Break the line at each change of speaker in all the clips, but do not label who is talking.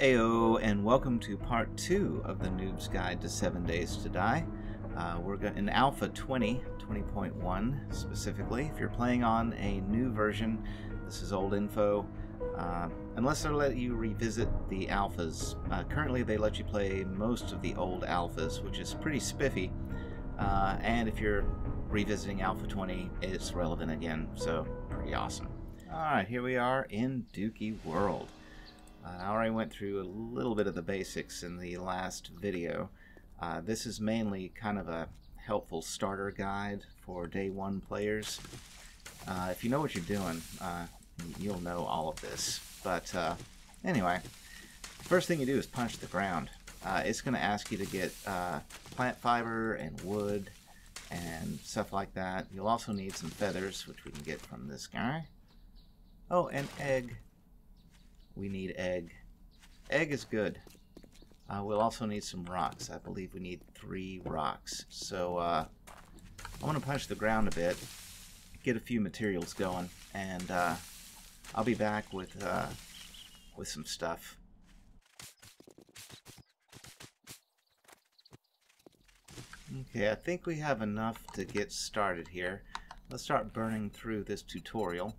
Ayo, and welcome to part 2 of the Noob's Guide to 7 Days to Die. We're in Alpha 20.1 specifically. If you're playing on a new version, this is old info. Unless they let you revisit the alphas. Currently they let you play most of the old alphas, which is pretty spiffy. And if you're revisiting Alpha 20, it's relevant again, so pretty awesome. Alright, here we are in Dookie World. I already went through a little bit of the basics in the last video. This is mainly kind of a helpful starter guide for day 1 players. If you know what you're doing, you'll know all of this. But anyway, the first thing you do is punch the ground. It's going to ask you to get plant fiber and wood and stuff like that. You'll also need some feathers, which we can get from this guy. Oh, and egg. We need egg. Egg is good. We'll also need some rocks. I believe we need 3 rocks. So I want to punch the ground a bit, get a few materials going, and I'll be back with some stuff. Okay, I think we have enough to get started here. Let's start burning through this tutorial.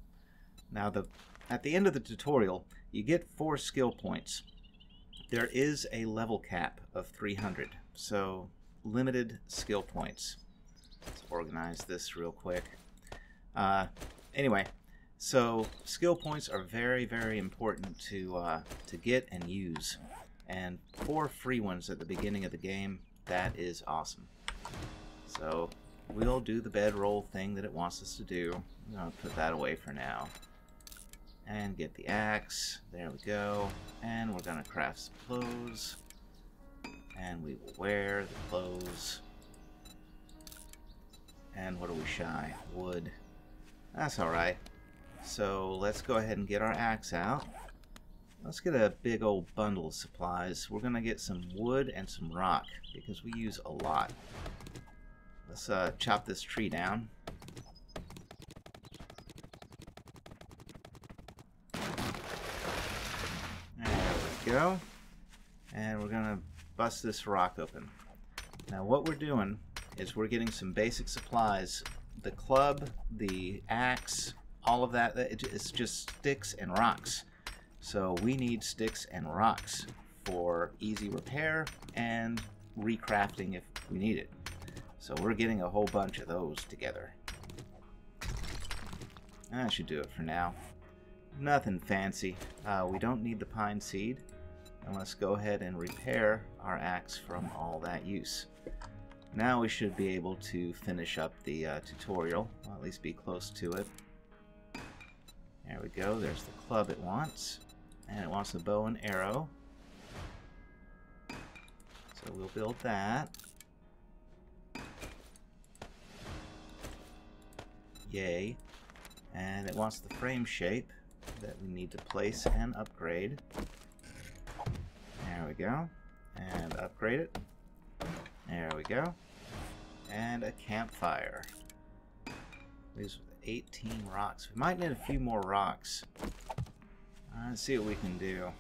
Now, at the end of the tutorial, you get 4 skill points. There is a level cap of 300, so limited skill points. Let's organize this real quick. Anyway, so skill points are very, very important to get and use. And 4 free ones at the beginning of the game, that is awesome. So we'll do the bedroll thing that it wants us to do. I'm going to put that away for now. And get the axe. There we go. And we're going to craft some clothes. And we will wear the clothes. And what are we shy? Wood. That's alright. So let's go ahead and get our axe out. Let's get a big old bundle of supplies. We're going to get some wood and some rock because we use a lot. Let's chop this tree down. Go, and we're gonna bust this rock open. Now what we're doing is we're getting some basic supplies. The club, the axe, all of that, it's just sticks and rocks. So we need sticks and rocks for easy repair and recrafting if we need it. So we're getting a whole bunch of those together. That should do it for now. Nothing fancy. We don't need the pine seed. And let's go ahead and repair our axe from all that use. Now we should be able to finish up the tutorial, or at least be close to it. There we go, there's the club it wants. And it wants the bow and arrow. So we'll build that. Yay. And it wants the frame shape that we need to place and upgrade. There we go. And upgrade it. There we go. And a campfire. These 18 rocks. We might need a few more rocks. Let's see what we can do.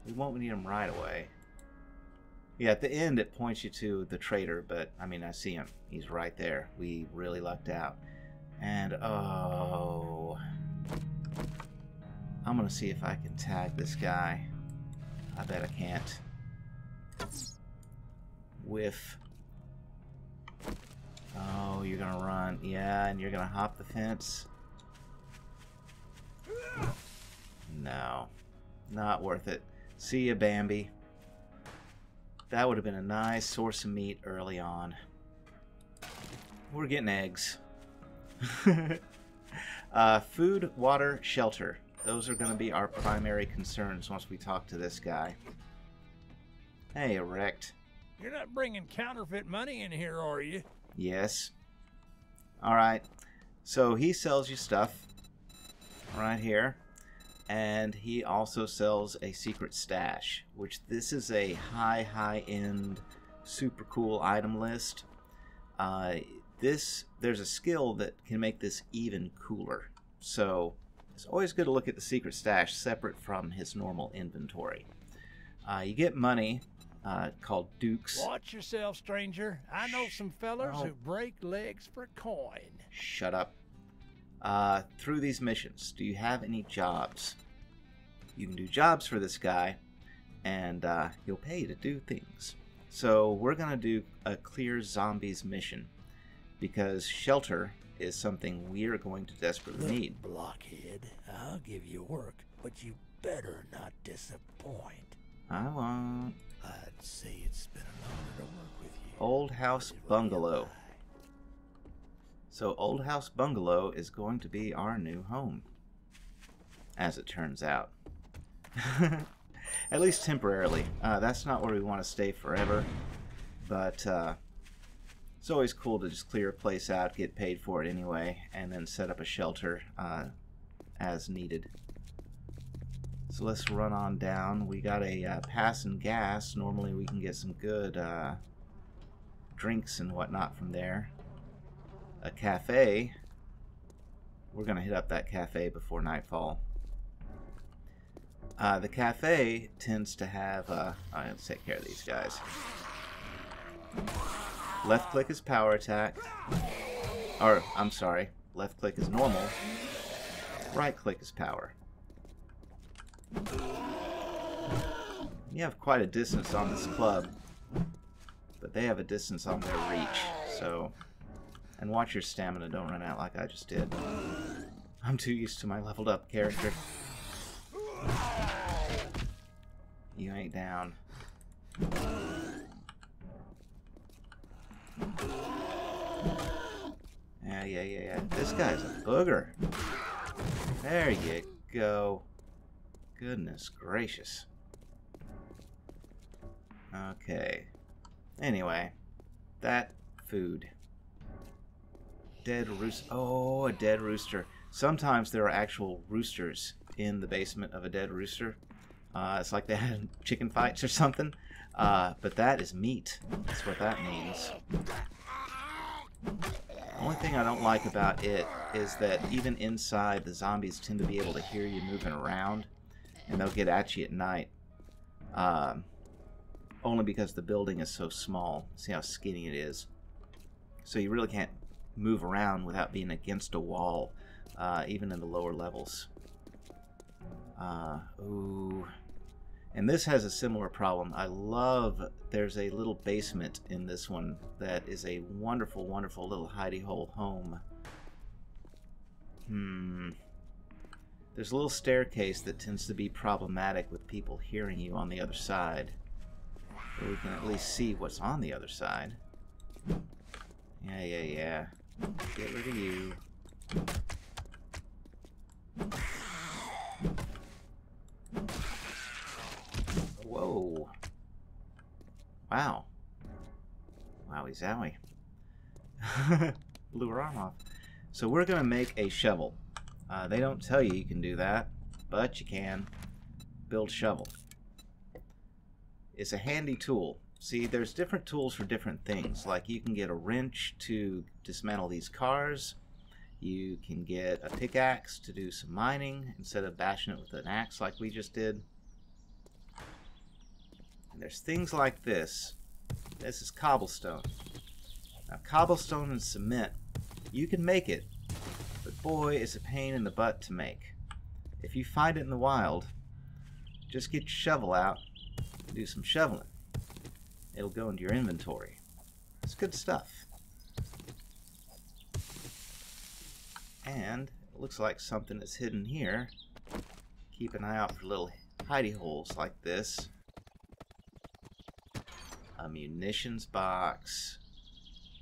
We won't need them right away. Yeah, at the end it points you to the trader, but I mean, I see him. He's right there. We really lucked out. And oh, I'm gonna see if I can tag this guy. I bet I can't. Whiff. Oh, you're gonna run. Yeah, and you're gonna hop the fence. No. Not worth it. See ya, Bambi. That would have been a nice source of meat early on. We're getting eggs. Food, water, shelter. Those are going to be our primary concerns once we talk to this guy. Hey, Erect.
You're not bringing counterfeit money in here, are you?
Yes. Alright. So he sells you stuff right here. And he also sells a secret stash, which this is a high-end, super cool item list. There's a skill that can make this even cooler. So it's always good to look at the secret stash separate from his normal inventory. You get money called dukes.
Watch yourself, stranger. I know some fellers
Oh.
who break legs for coin.
Shut up. Through these missions, do you have any jobs? You can do jobs for this guy, and he'll pay you to do things. So we're going to do a clear zombies mission, because shelter is something we are going to desperately need.
Blockhead, I'll give you work, but you better not disappoint.
I won't.
I'd say it's been an honor to work with you.
Old House Bungalow. So Old House Bungalow is going to be our new home, as it turns out. At least temporarily. That's not where we want to stay forever, but it's always cool to just clear a place out, get paid for it anyway, and then set up a shelter as needed. So let's run on down. We got a pass and gas. Normally we can get some good drinks and whatnot from there. A cafe. We're going to hit up that cafe before nightfall. The cafe tends to have... let's take care of these guys. Left click is power attack. Or, I'm sorry. Left click is normal. Right click is power. You have quite a distance on this club, but they have a distance on their reach, so... And watch your stamina, don't run out like I just did. I'm too used to my leveled up character. You ain't down. Yeah. This guy's a booger. There you go. Goodness gracious. Okay. Anyway, that food. Dead rooster. Oh, a dead rooster. Sometimes there are actual roosters in the basement of a dead rooster. It's like they had chicken fights or something. But that is meat. That's what that means. The only thing I don't like about it is that even inside, the zombies tend to be able to hear you moving around. And they'll get at you at night. Only because the building is so small. See how skinny it is. So you really can't move around without being against a wall, even in the lower levels. Ooh. And this has a similar problem. I love there's a little basement in this one that is a wonderful, wonderful little hidey hole home. There's a little staircase that tends to be problematic with people hearing you on the other side. But we can at least see what's on the other side. Yeah. Get rid of you. Whoa. Wow. Wowie zowie. Blew her arm off. So we're going to make a shovel. They don't tell you you can do that, but you can. Build shovel. It's a handy tool. See, there's different tools for different things. Like you can get a wrench to dismantle these cars. You can get a pickaxe to do some mining instead of bashing it with an axe like we just did. And there's things like this. This is cobblestone. Now, cobblestone and cement, you can make it, but boy, it's a pain in the butt to make. If you find it in the wild, just get your shovel out and do some shoveling. It'll go into your inventory. It's good stuff. And it looks like something is hidden here. Keep an eye out for little hidey holes like this. A munitions box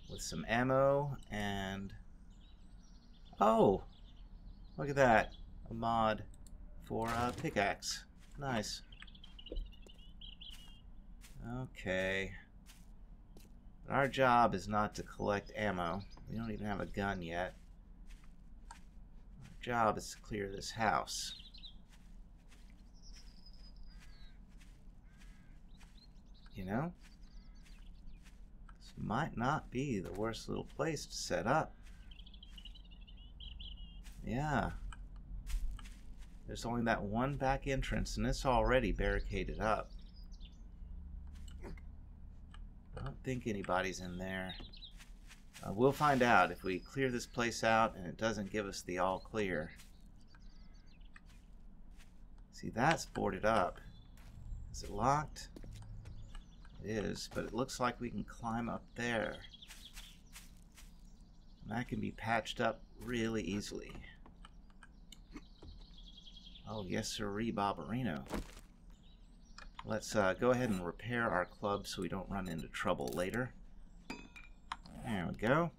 with some ammo and... Oh! Look at that. A mod for a pickaxe. Nice. Okay. But our job is not to collect ammo. We don't even have a gun yet. Our job is to clear this house. You know? This might not be the worst little place to set up. Yeah. There's only that one back entrance, and it's already barricaded up. I don't think anybody's in there. We'll find out if we clear this place out and it doesn't give us the all clear. See, that's boarded up. Is it locked? It is, but it looks like we can climb up there. And that can be patched up really easily. Oh, yes, sirree, Barbarino. Let's go ahead and repair our club so we don't run into trouble later. There we go.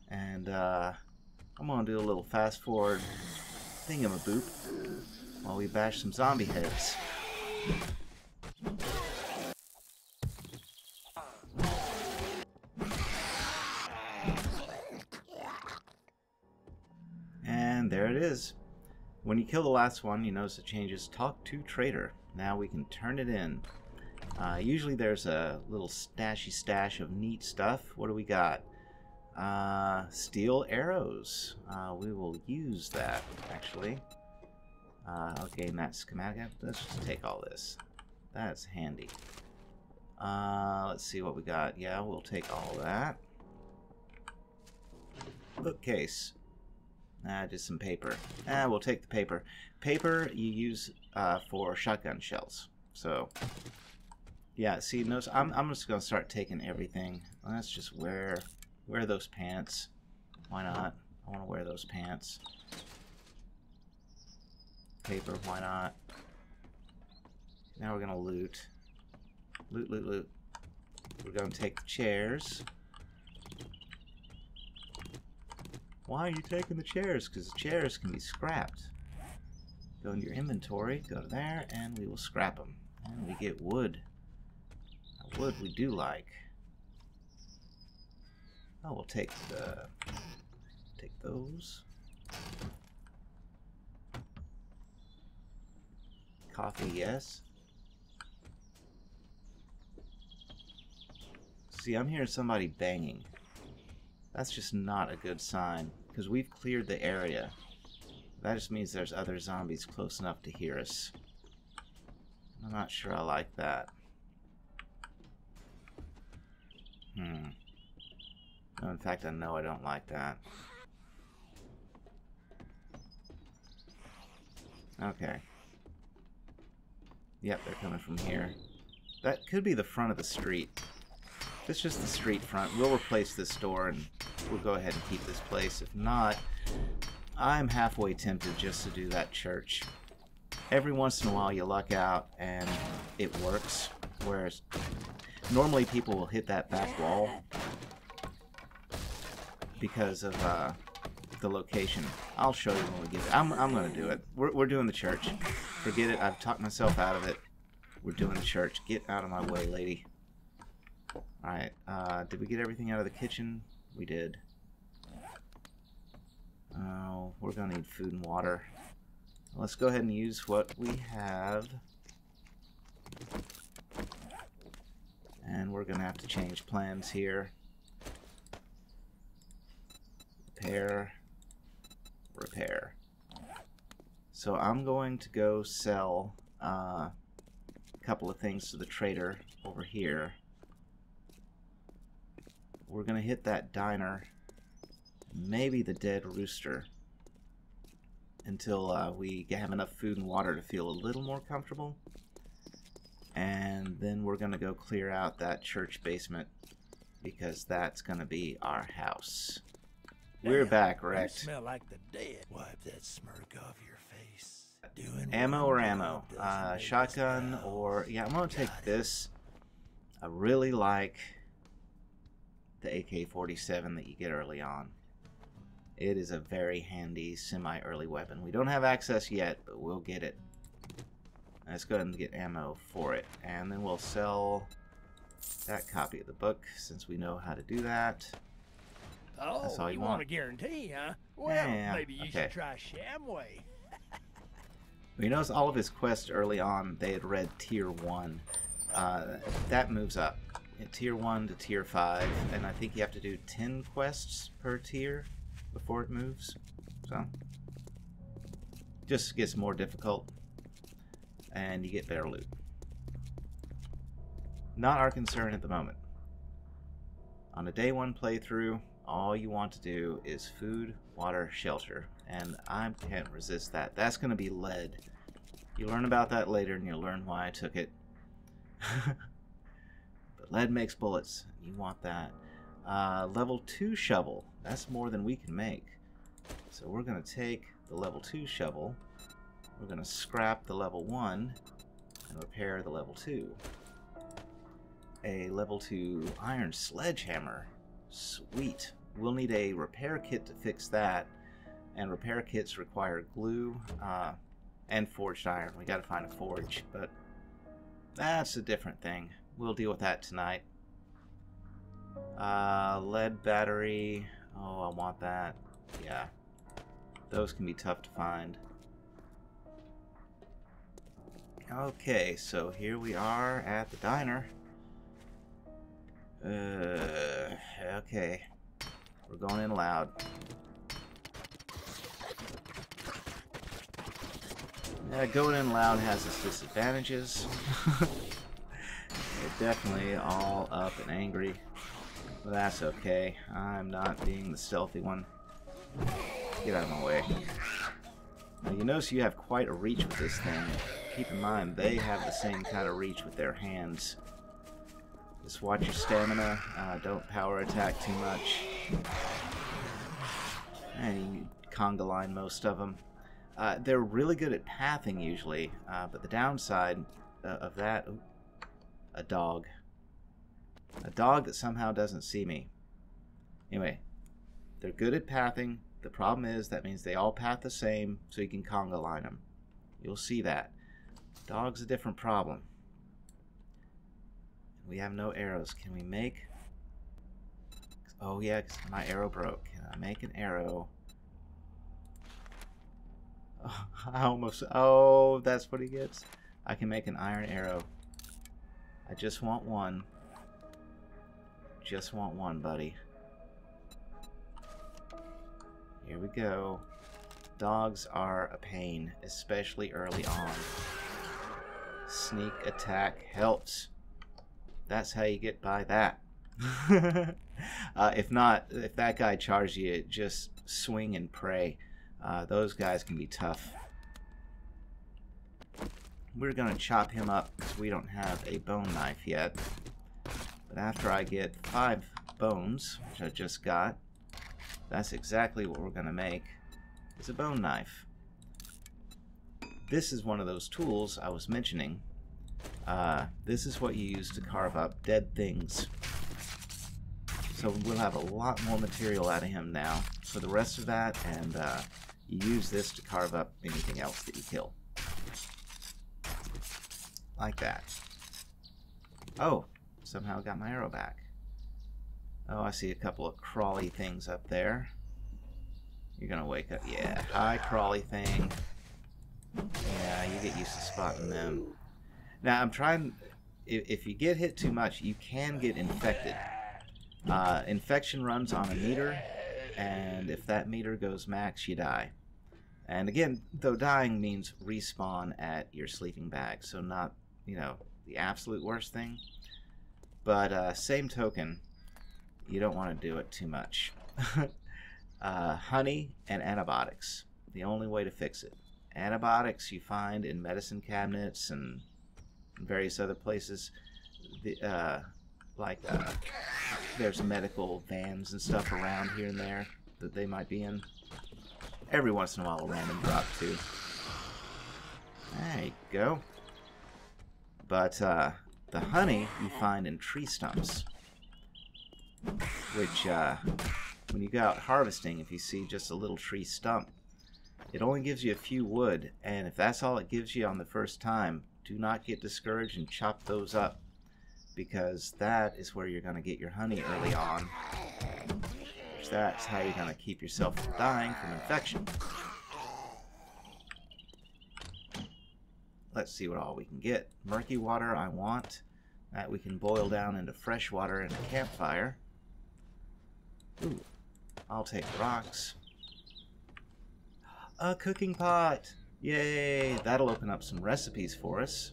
And I'm going to do a little fast forward thingamaboop while we bash some zombie heads. And there it is. When you kill the last one, you notice it changes Talk to Trader. Now we can turn it in. Usually there's a little stashy stash of neat stuff. What do we got? Steel arrows. We will use that, actually. I'll gain that schematic. Let's just take all this. That's handy. Let's see what we got. Yeah, we'll take all that. Bookcase. Just some paper. We'll take the paper. Paper you use for shotgun shells. So, yeah, see, notice, I'm just going to start taking everything. Let's just wear those pants. Why not? I want to wear those pants. Paper, why not? Now we're going to loot. Loot, loot, loot. We're going to take the chairs. Why are you taking the chairs? Because the chairs can be scrapped. Go into your inventory, go to there, and we will scrap them. And we get wood. Now, wood we do like. Oh, we'll take those. Coffee, yes. See, I'm hearing somebody banging. That's just not a good sign, because we've cleared the area. That just means there's other zombies close enough to hear us. I'm not sure I like that. No, in fact, I know I don't like that. Okay. Yep, they're coming from here. That could be the front of the street. If it's just the street front, we'll replace this door and we'll go ahead and keep this place. If not, I'm halfway tempted just to do that church. Every once in a while you luck out and it works, whereas normally people will hit that back wall because of the location. I'll show you when we get it. I'm going to do it. We're doing the church. Forget it. I've talked myself out of it. We're doing the church. Get out of my way, lady. Alright, did we get everything out of the kitchen? We did. Oh, we're gonna need food and water. Let's go ahead and use what we have. And we're gonna have to change plans here. Repair. Repair. So I'm going to go sell a couple of things to the trader over here. We're going to hit that diner, maybe the Dead Rooster, until we have enough food and water to feel a little more comfortable. And then we're going to go clear out that church basement, because that's going to be our house. We're back, wrecked.
You smell like the dead. Wipe that smirk off your face. Doing
ammo or ammo? Shotgun or... Yeah, I'm going to take this. I really like the AK-47 that you get early on. It is a very handy semi-early weapon. We don't have access yet, but we'll get it. Let's go ahead and get ammo for it. And then we'll sell that copy of the book, since we know how to do that.
Oh,
that's all
you want a guarantee, huh? Well,
yeah,
maybe you should try Shamway.
You notice all of his quests early on, they had read Tier 1. That moves up. Tier 1 to Tier 5, and I think you have to do 10 quests per tier before it moves. So, just gets more difficult, and you get better loot. Not our concern at the moment. On a day one playthrough, all you want to do is food, water, shelter, and I can't resist that. That's going to be lead. You learn about that later, and you'll learn why I took it. But lead makes bullets. You want that. Level 2 shovel. That's more than we can make. So we're going to take the level 2 shovel. We're going to scrap the level 1 and repair the level 2. A level 2 iron sledgehammer. Sweet. We'll need a repair kit to fix that. And repair kits require glue and forged iron. We got to find a forge, but that's a different thing. We'll deal with that tonight. Lead battery. Oh, I want that. Yeah. Those can be tough to find. Okay, so here we are at the diner. Okay. We're going in loud. Yeah, going in loud has its disadvantages. They're definitely all up and angry. But that's okay. I'm not being the stealthy one. Get out of my way. Now you notice you have quite a reach with this thing. Keep in mind, they have the same kind of reach with their hands. Just watch your stamina. Don't power attack too much. And you conga line most of them. They're really good at pathing usually, but the downside of that... Ooh, a dog. A dog that somehow doesn't see me. Anyway, they're good at pathing. The problem is that means they all path the same, so you can conga line them. You'll see that. Dog's a different problem. We have no arrows. Can we make... Oh yeah, 'cause my arrow broke. Can I make an arrow? Oh, I almost... Oh, that's what he gets. I can make an iron arrow. I just want one. Just want one, buddy. Here we go. Dogs are a pain, especially early on. Sneak attack helps. That's how you get by that. If not, if that guy charges you, just swing and pray. Those guys can be tough. We're going to chop him up because we don't have a bone knife yet. But after I get 5 bones, which I just got, that's exactly what we're going to make, is a bone knife. This is one of those tools I was mentioning. This is what you use to carve up dead things. So we'll have a lot more material out of him now for the rest of that, and you use this to carve up anything else that you kill. Like that. Oh, somehow got my arrow back. Oh, I see a couple of crawly things up there. You're gonna wake up. Yeah, hi crawly thing. Yeah, you get used to spotting them. Now, I'm trying... If you get hit too much, you can get infected. Infection runs on a meter, and if that meter goes max, you die. And again, though dying means respawn at your sleeping bag, so not, you know, the absolute worst thing. But same token, you don't want to do it too much. Honey and antibiotics, the only way to fix it. Antibiotics you find in medicine cabinets and various other places. There's medical vans and stuff around here and there that they might be in. Every once in a while a random drop too. There you go. But the honey you find in tree stumps, which when you go out harvesting, if you see just a little tree stump, it only gives you a few wood, and if that's all it gives you on the first time, do not get discouraged and chop those up, because that is where you're going to get your honey early on. That's how you're going to keep yourself from dying from infection. Let's see what all we can get. Murky water I want. That we can boil down into fresh water in a campfire. Ooh, I'll take rocks. A cooking pot! Yay! That'll open up some recipes for us.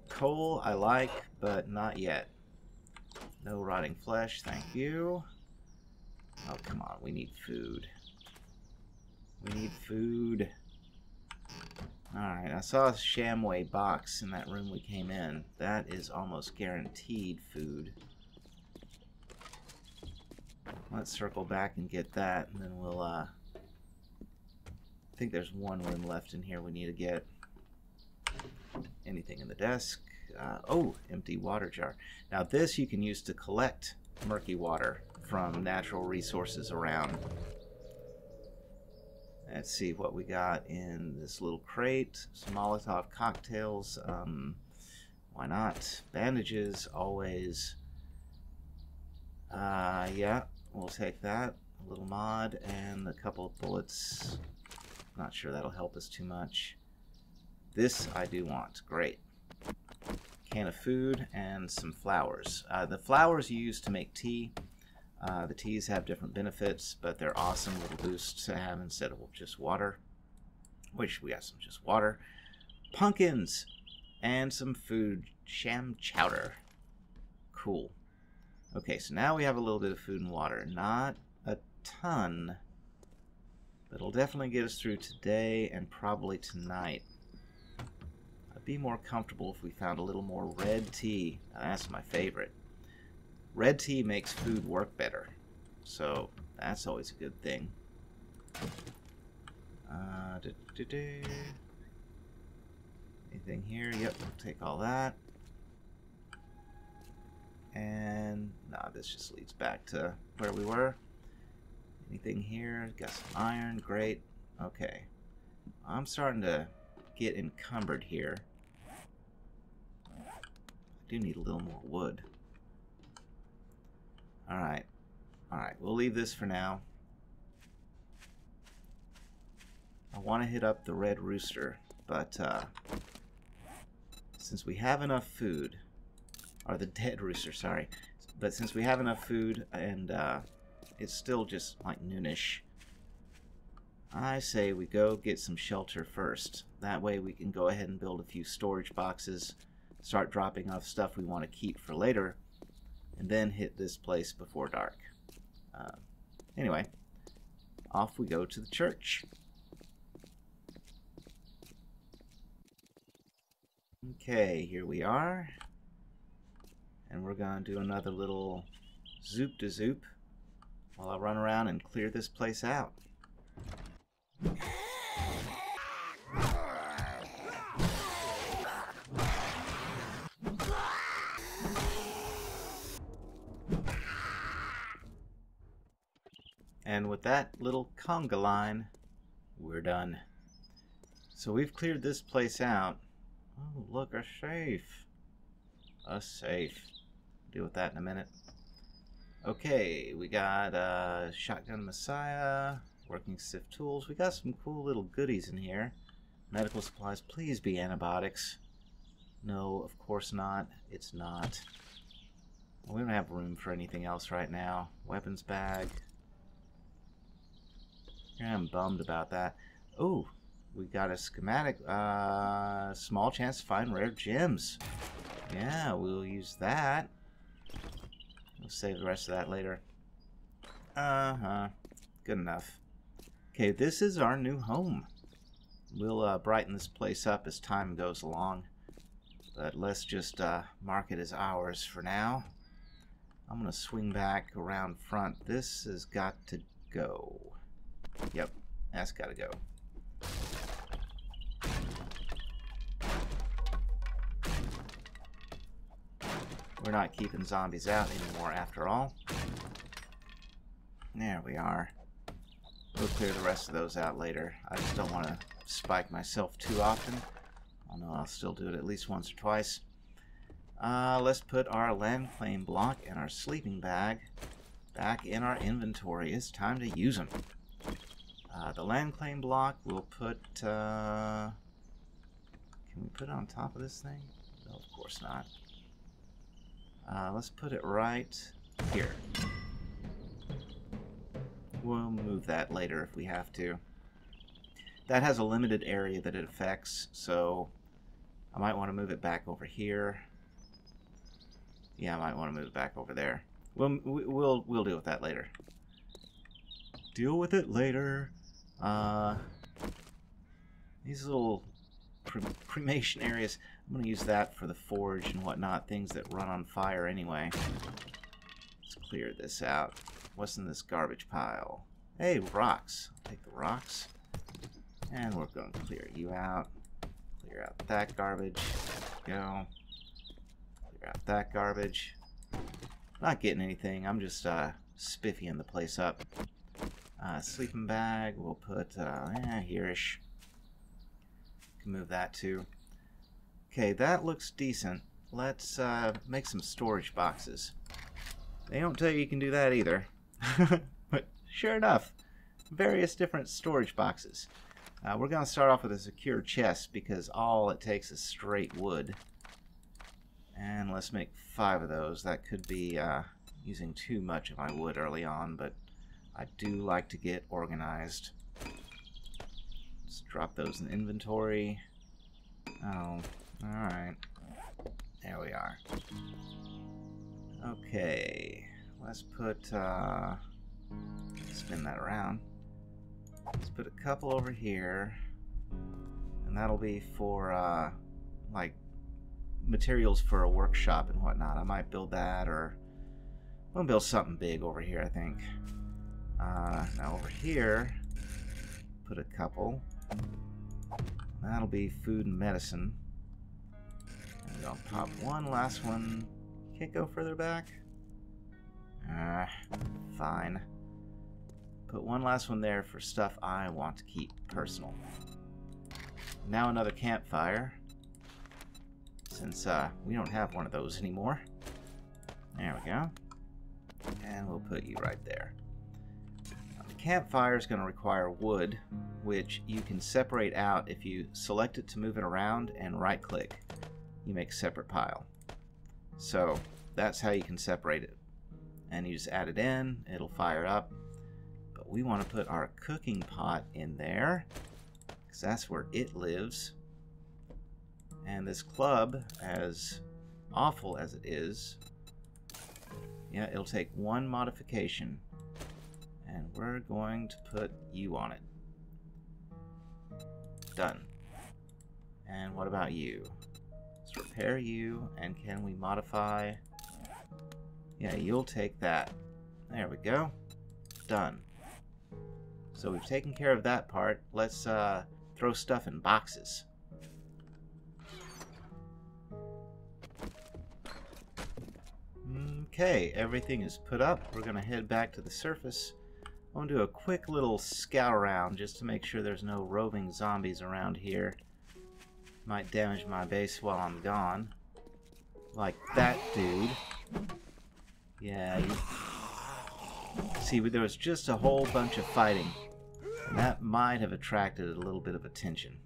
Coal I like, but not yet. No rotting flesh, thank you. Oh, come on, we need food. We need food. Alright, I saw a Shamway box in that room we came in. That is almost guaranteed food. Let's circle back and get that, and then we'll, I think there's one room left in here we need to get. Anything in the desk? Oh, empty water jar. Now this you can use to collect murky water from natural resources around. Let's see what we got in this little crate. Some Molotov cocktails. Why not? Bandages, always. Yeah, we'll take that. A little mod and a couple of bullets. Not sure that'll help us too much. This I do want. Great. Can of food and some flowers. The flowers you use to make tea. The teas have different benefits, but they're awesome little boosts to have instead of just water. Which we got some just water. Pumpkins and some food. Sham chowder. Cool. Okay, so now we have a little bit of food and water. Not a ton, but it'll definitely get us through today and probably tonight. I'd be more comfortable if we found a little more red tea. Now, that's my favorite. Red tea makes food work better, so that's always a good thing. Anything here? Yep, we'll take all that. And nah, this just leads back to where we were. Anything here? Got some iron, great. Okay. I'm starting to get encumbered here. I do need a little more wood. Alright. Alright, we'll leave this for now. I want to hit up the Red Rooster, but since we have enough food, or the Dead Rooster, sorry, but since we have enough food and it's still just like noonish, I say we go get some shelter first. That way we can go ahead and build a few storage boxes, start dropping off stuff we want to keep for later, and then hit this place before dark. Anyway, off we go to the church. Okay, here we are. And we're going to do another little zoop-de-zoop while I run around and clear this place out. And with that little conga line, we're done. So we've cleared this place out. Oh, look, a safe. A safe. Deal with that in a minute. Okay, we got Shotgun Messiah, working sift tools. We got some cool little goodies in here. Medical supplies, please be antibiotics. No, of course not. It's not. We don't have room for anything else right now. Weapons bag. Yeah, I'm bummed about that. Oh, we got a schematic. Small chance to find rare gems. Yeah, we'll use that. We'll save the rest of that later. Good enough. Okay, this is our new home. We'll brighten this place up as time goes along. But let's just mark it as ours for now. I'm going to swing back around front. This has got to go. Yep, that's got to go. We're not keeping zombies out anymore after all. There we are. We'll clear the rest of those out later. I just don't want to spike myself too often. I know I'll still do it at least once or twice. Let's put our land claim block and our sleeping bag back in our inventory. It's time to use them. The land claim block we'll put... can we put it on top of this thing? No, of course not. Let's put it right here. We'll move that later if we have to. That has a limited area that it affects, so I might want to move it back over here. Yeah, I might want to move back over there. We'll deal with that later. Deal with it later. These little cremation areas, I'm going to use that for the forge and whatnot, things that run on fire anyway. Let's clear this out. What's in this garbage pile? Hey, rocks. I'll take the rocks. And we're going to clear you out. Clear out that garbage. Go. Clear out that garbage. Not getting anything. I'm just spiffying the place up. Sleeping bag. We'll put here-ish. Can move that too. Okay, that looks decent. Let's make some storage boxes. They don't tell you you can do that either. But sure enough, various different storage boxes. We're going to start off with a secure chest because all it takes is straight wood. And let's make 5 of those. That could be using too much of my wood early on, but I do like to get organized. Let's drop those in inventory. Oh, alright. There we are. Okay. Let's put, spin that around. Let's put a couple over here. And that'll be for, like, materials for a workshop and whatnot. I might build that, or I'm gonna build something big over here, I think. Now over here, put a couple. That'll be food and medicine. And I'll pop one last one. Can't go further back? Fine. Put one last one there for stuff I want to keep personal. Now another campfire. Since we don't have one of those anymore. There we go. And we'll put you right there. Now, the campfire is going to require wood, which you can separate out if you select it to move it around and right click. You make separate pile. So that's how you can separate it. And you just add it in, it'll fire up. But we want to put our cooking pot in there, because that's where it lives. And this club, as awful as it is, yeah, it'll take one modification. And we're going to put you on it. Done. And what about you? Let's repair you, and can we modify? Yeah, you'll take that. There we go. Done. So we've taken care of that part. Let's throw stuff in boxes. Okay, everything is put up. We're going to head back to the surface. I want to do a quick little scout around just to make sure there's no roving zombies around here. Might damage my base while I'm gone. Like that dude. Yeah, see, there was just a whole bunch of fighting. And that might have attracted a little bit of attention.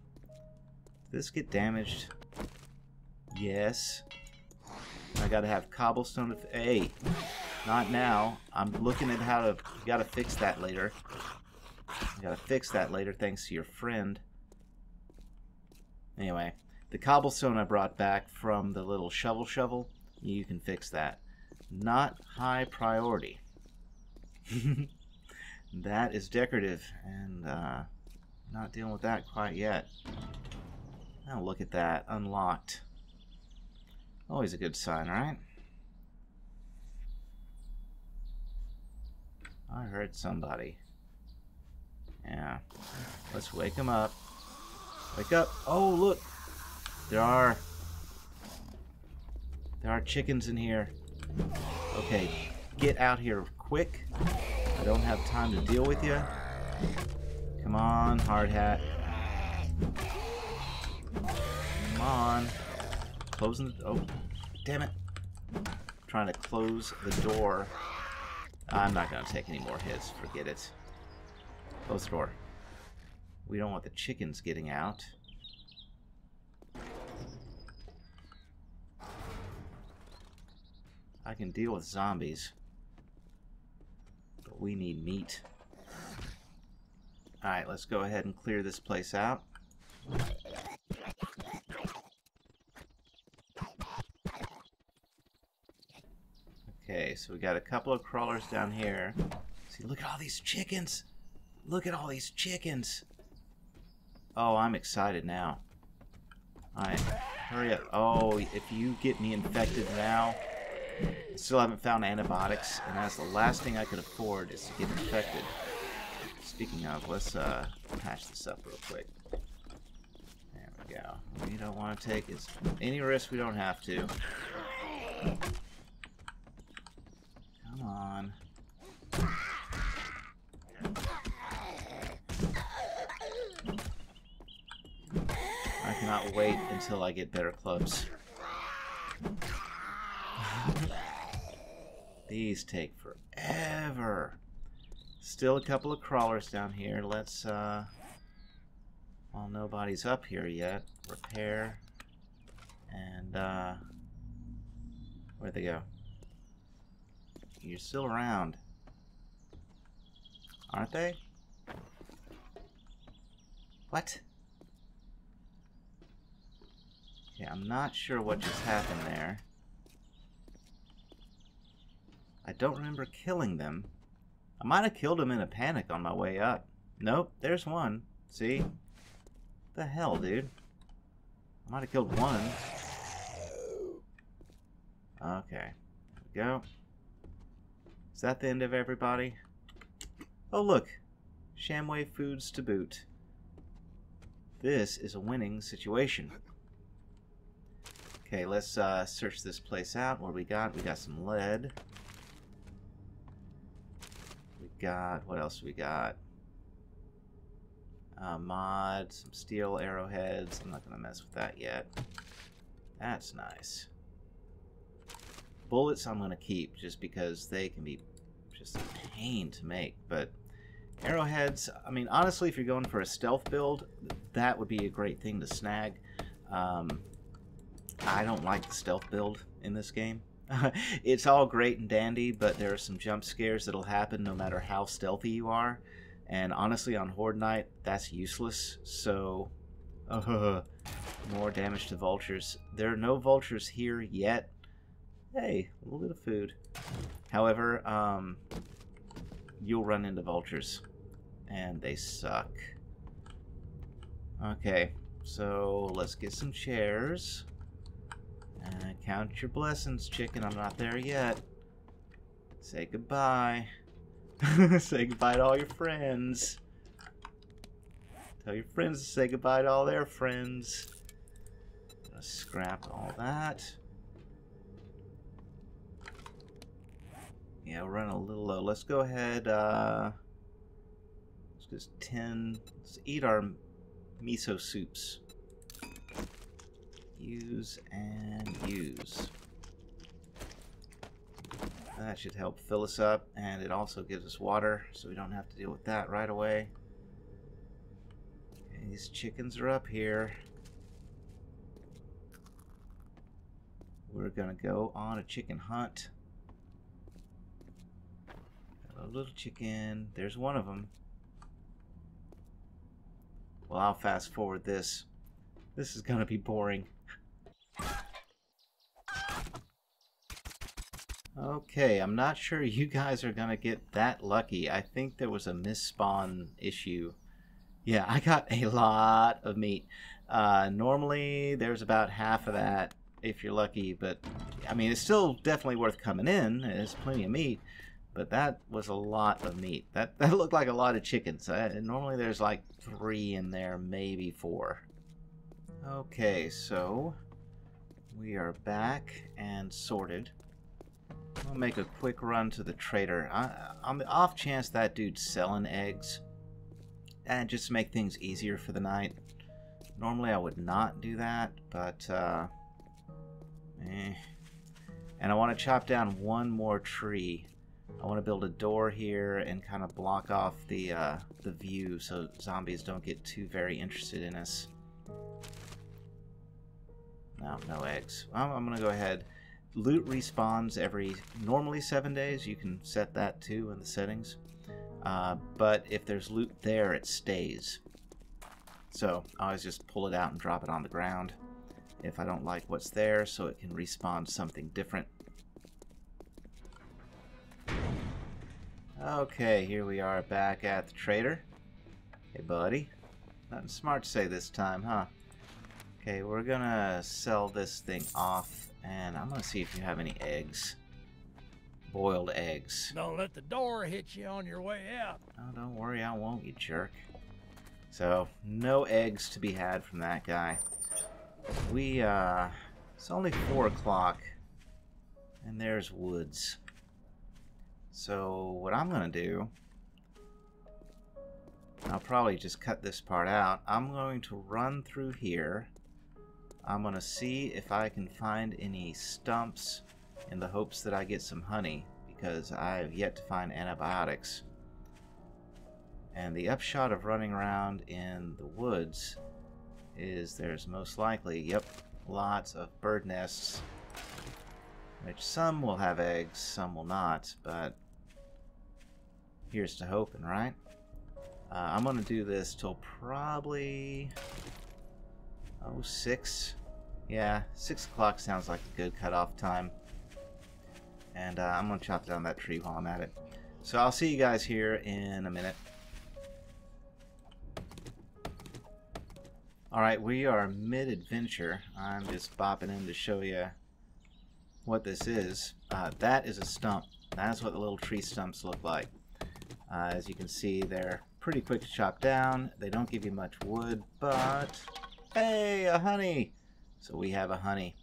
Did this get damaged? Yes. I gotta have cobblestone. Hey, not now. I'm looking at how to. Gotta fix that later. Gotta fix that later, thanks to your friend. Anyway, the cobblestone I brought back from the little shovel, you can fix that. Not high priority. That is decorative, and not dealing with that quite yet. Now look at that, unlocked. Always a good sign, right? I heard somebody. Yeah. Let's wake them up. Wake up. Oh, look. There are chickens in here. Okay, get out here quick. I don't have time to deal with you. Come on, hard hat. Come on. Closing the... Oh, damn it. Trying to close the door. I'm not going to take any more hits. Forget it. Close the door. We don't want the chickens getting out. I can deal with zombies. But we need meat. Alright, let's go ahead and clear this place out. Okay, so we got a couple of crawlers down here. See, look at all these chickens. Look at all these chickens. Oh, I'm excited now. Alright, hurry up. Oh, if you get me infected now, I still haven't found antibiotics, and that's the last thing I could afford is to get infected. Speaking of, let's patch this up real quick. There we go. We don't want to take any risk we don't have to. Come on. I cannot wait until I get better clubs. These take forever. Still a couple of crawlers down here. Let's, well, nobody's up here yet. Repair. And, where'd they go? You're still around. Aren't they? What? Okay, I'm not sure what just happened there. I don't remember killing them. I might have killed them in a panic on my way up. Nope, there's one. See? What the hell, dude? I might have killed one. Okay. There we go. Is that the end of everybody? Oh, look. Shamway foods to boot. This is a winning situation. Okay, let's search this place out. What do we got? We got some lead. We got... What else do we got? Mod, some steel arrowheads. I'm not going to mess with that yet. That's nice. Bullets I'm going to keep just because they can be just a pain to make. But arrowheads, I mean, honestly, if you're going for a stealth build, that would be a great thing to snag. I don't like the stealth build in this game. It's all great and dandy, but there are some jump scares that'll happen no matter how stealthy you are. And honestly, on Horde Night, that's useless. So, more damage to vultures. There are no vultures here yet. Hey, a little bit of food. However, you'll run into vultures. And they suck. Okay, so let's get some chairs. Count your blessings, chicken. I'm not there yet. Say goodbye. Say goodbye to all your friends. Tell your friends to say goodbye to all their friends. Gonna scrap all that. Yeah, we're running a little low. Let's go ahead. Let's just let's eat our miso soups. Use and use. That should help fill us up, and it also gives us water, so we don't have to deal with that right away. Okay, these chickens are up here. We're gonna go on a chicken hunt. Hello, little chicken. There's one of them. Well, I'll fast forward this. This is gonna be boring. Okay, I'm not sure you guys are gonna get that lucky. I think there was a misspawn issue. Yeah, I got a lot of meat. Normally, there's about half of that if you're lucky, but I mean, it's still definitely worth coming in. There's plenty of meat, but that was a lot of meat. That looked like a lot of chickens. Normally, there's like 3 in there, maybe 4. Okay, so we are back and sorted. I'll make a quick run to the trader. On the off chance that dude's selling eggs, and just to make things easier for the night. Normally I would not do that, but And I want to chop down one more tree. I want to build a door here and kind of block off the view so zombies don't get too very interested in us. No eggs. I'm going to go ahead. Loot respawns every normally 7 days. You can set that too in the settings. But if there's loot there, it stays. So I always just pull it out and drop it on the ground if I don't like what's there, so it can respawn something different. Okay, here we are back at the trader. Hey, buddy. Nothing smart to say this time, huh? Okay, we're gonna sell this thing off, and I'm gonna see if you have any eggs. Boiled eggs.
Don't let the door hit you on your way out.
Oh, don't worry, I won't, you jerk. So, no eggs to be had from that guy. It's only 4 o'clock, and there's woods. So, what I'm gonna do, I'll probably just cut this part out. I'm going to run through here. I'm gonna see if I can find any stumps in the hopes that I get some honey, because I have yet to find antibiotics. And the upshot of running around in the woods is there's most likely, yep, lots of bird nests, which some will have eggs, some will not, but here's to hoping, right? I'm gonna do this till probably 6. Yeah, 6 o'clock sounds like a good cutoff time. And I'm gonna chop down that tree while I'm at it. So I'll see you guys here in a minute. Alright, we are mid-adventure. I'm just bopping in to show you what this is. That is a stump. That's what the little tree stumps look like. As you can see, they're pretty quick to chop down. They don't give you much wood, but hey, a honey! So we have a honey.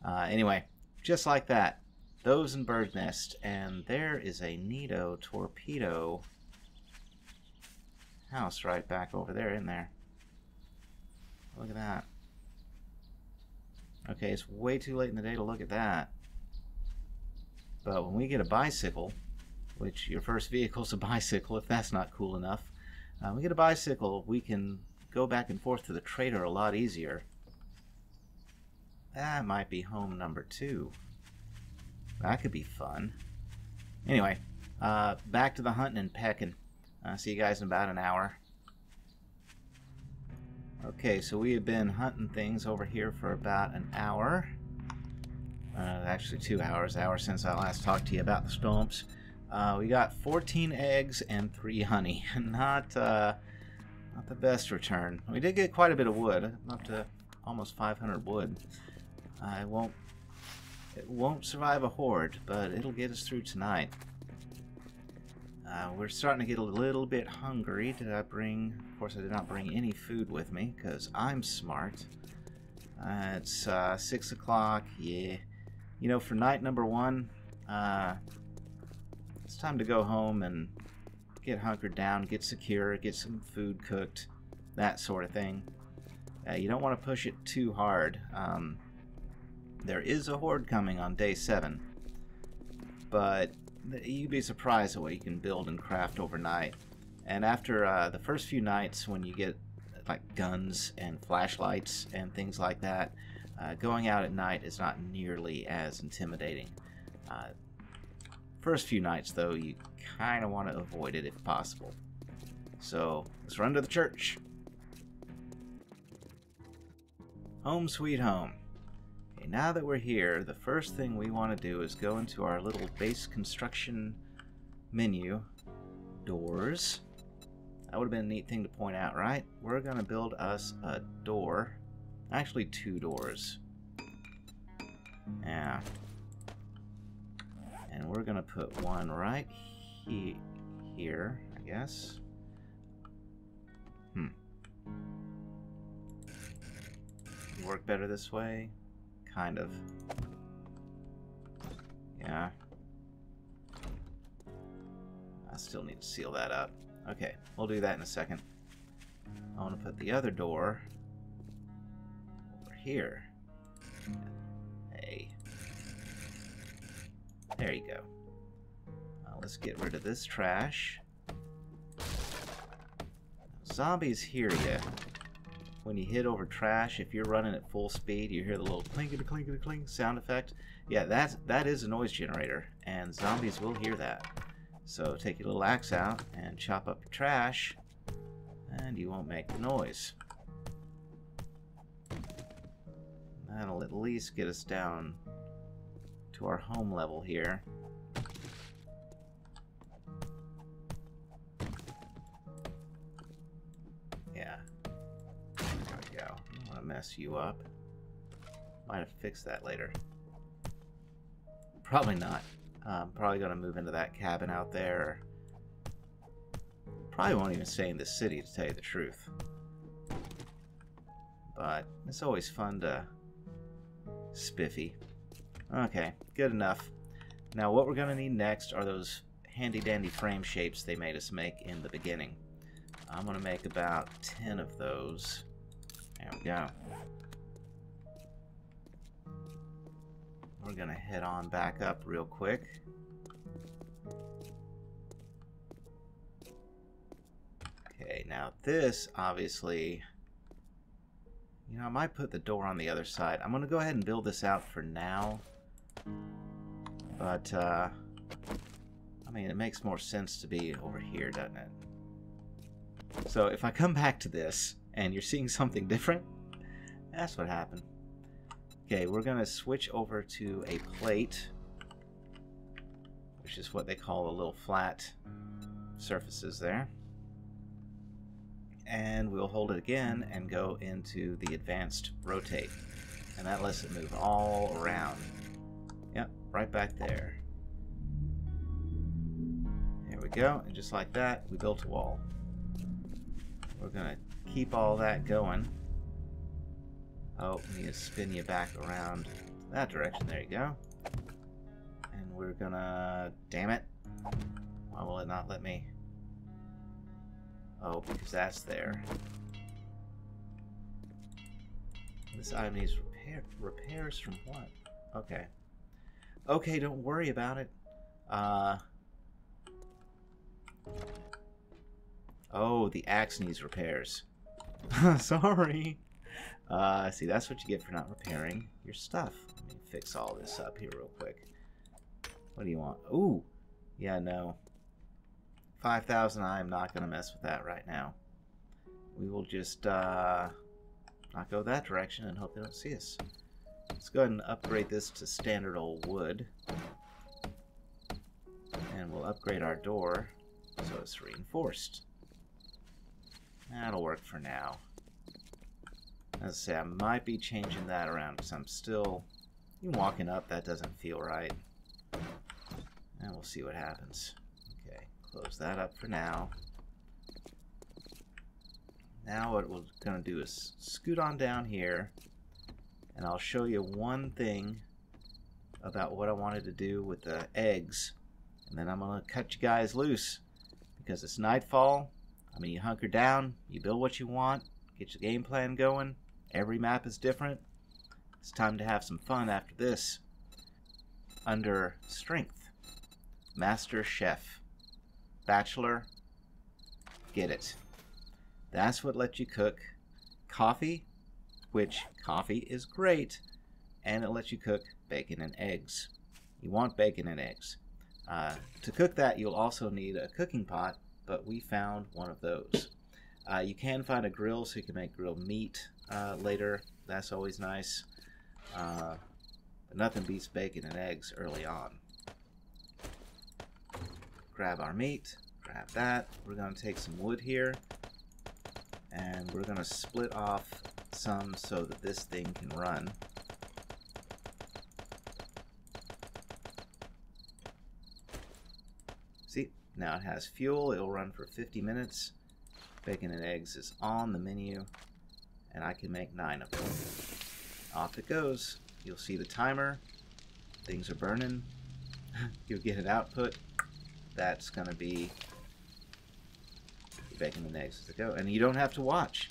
Anyway, just like that. Those and bird nest. And there is a neato torpedo house right back over there in there. Look at that. Okay, it's way too late in the day to look at that. But when we get a bicycle, which your first vehicle is a bicycle, if that's not cool enough, we get a bicycle, we can go back and forth to the trader a lot easier. That might be home number 2. That could be fun. Anyway, back to the hunting and pecking. See you guys in about an hour. Okay, so we have been hunting things over here for about an hour. Actually 2 hours. Hour since I last talked to you about the stumps. We got 14 eggs and 3 honey. Not the best return. We did get quite a bit of wood, up to almost 500 wood. It won't survive a horde, but it'll get us through tonight. We're starting to get a little bit hungry. Did I bring... Of course, I did not bring any food with me, because I'm smart. It's 6 o'clock. Yeah. You know, for night number 1, it's time to go home and get hunkered down, get secure, get some food cooked, that sort of thing. You don't want to push it too hard. There is a horde coming on day 7, but you'd be surprised at what you can build and craft overnight. And after the first few nights, when you get like guns and flashlights and things like that, going out at night is not nearly as intimidating. First few nights, though, you kind of want to avoid it if possible. So let's run to the church. Home sweet home. Okay, now that we're here, the first thing we want to do is go into our little base construction menu. Doors. That would have been a neat thing to point out, right? We're going to build us a door. Actually, 2 doors. Yeah. And we're going to put one right here, I guess. Work better this way? Kind of. Yeah. I still need to seal that up. Okay, we'll do that in a second. I want to put the other door over here. Hey. There you go. Let's get rid of this trash. Zombies hear you. When you hit over trash, if you're running at full speed, you hear the little clinkety-clinkety-clink sound effect. Yeah, that is a noise generator, and zombies will hear that. So take your little axe out and chop up your trash, and you won't make the noise. That'll at least get us down to our home level here. mess you up. Might have fixed that later. Probably not. Probably going to move into that cabin out there. Probably won't even stay in the city, to tell you the truth. But it's always fun to spiffy. Okay, good enough. Now what we're going to need next are those handy-dandy frame shapes they made us make in the beginning. I'm going to make about 10 of those. There we go. We're going to head on back up real quick. Okay, now this, obviously, you know, I might put the door on the other side. I'm going to go ahead and build this out for now. But, I mean, it makes more sense to be over here, doesn't it? So if I come back to this and you're seeing something different, that's what happened. Okay, we're going to switch over to a plate, which is what they call the little flat surfaces there. And we'll hold it again and go into the advanced rotate. And that lets it move all around. Yep, right back there. There we go, and just like that, we built a wall. We're going to keep all that going. Oh, we need to spin you back around that direction. There you go. And we're going to... Damn it. Why will it not let me... Oh, because that's there. This item needs repairs from what? Okay. Okay, don't worry about it. Oh, the axe needs repairs. Sorry. See, that's what you get for not repairing your stuff. Let me fix all this up here real quick. What do you want? Ooh. Yeah, no. 5,000, I'm not going to mess with that right now. We will just not go that direction and hope they don't see us. Let's go ahead and upgrade this to standard old wood. And we'll upgrade our door so it's reinforced. That'll work for now. As I say, I might be changing that around because I'm still... Even walking up, that doesn't feel right. And we'll see what happens. Okay, close that up for now. Now what we're going to do is scoot on down here, and I'll show you one thing about what I wanted to do with the eggs, and then I'm going to cut you guys loose, because it's nightfall. I mean, you hunker down, you build what you want, get your game plan going. Every map is different. It's time to have some fun after this. Under Strength, Master Chef, Bachelor, get it. That's what lets you cook coffee, which coffee is great, and it lets you cook bacon and eggs. You want bacon and eggs. To cook that, you'll also need a cooking pot, but we found one of those. You can find a grill so you can make grilled meat later. That's always nice. But nothing beats bacon and eggs early on. Grab our meat, grab that. We're going to take some wood here, and we're going to split off some so that this thing can run. See, now it has fuel. It'll run for 50 minutes. Bacon and eggs is on the menu, and I can make 9 of them. Off it goes. You'll see the timer. Things are burning. You'll get an output. That's going to be bacon and eggs to go. And you don't have to watch.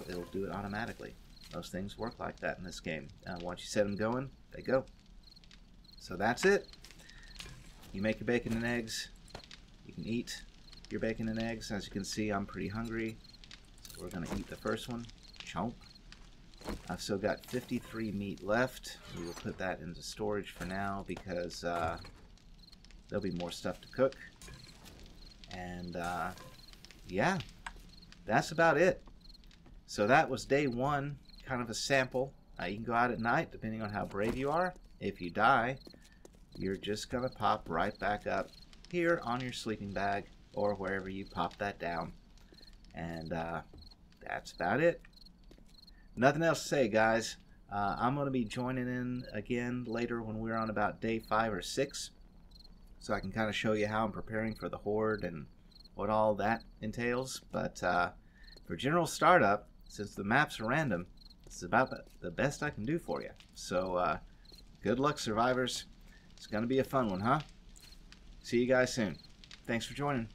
It'll do it automatically. Most things work like that in this game. Once you set them going, they go. So that's it. You make your bacon and eggs. You can eat your bacon and eggs. As you can see, I'm pretty hungry. So we're going to eat the first one. Chomp. I've still got 53 meat left. We will put that into storage for now because there'll be more stuff to cook. And yeah, that's about it. So that was day 1, kind of a sample. You can go out at night, depending on how brave you are. If you die, you're just going to pop right back up here on your sleeping bag or wherever you pop that down. And that's about it. nothing else to say, guys. I'm going to be joining in again later when we're on about day 5 or 6, so I can kind of show you how I'm preparing for the horde and what all that entails. But for general startup, since the maps are random, it's about the best I can do for you. So good luck, survivors. It's going to be a fun one, huh? See you guys soon. Thanks for joining.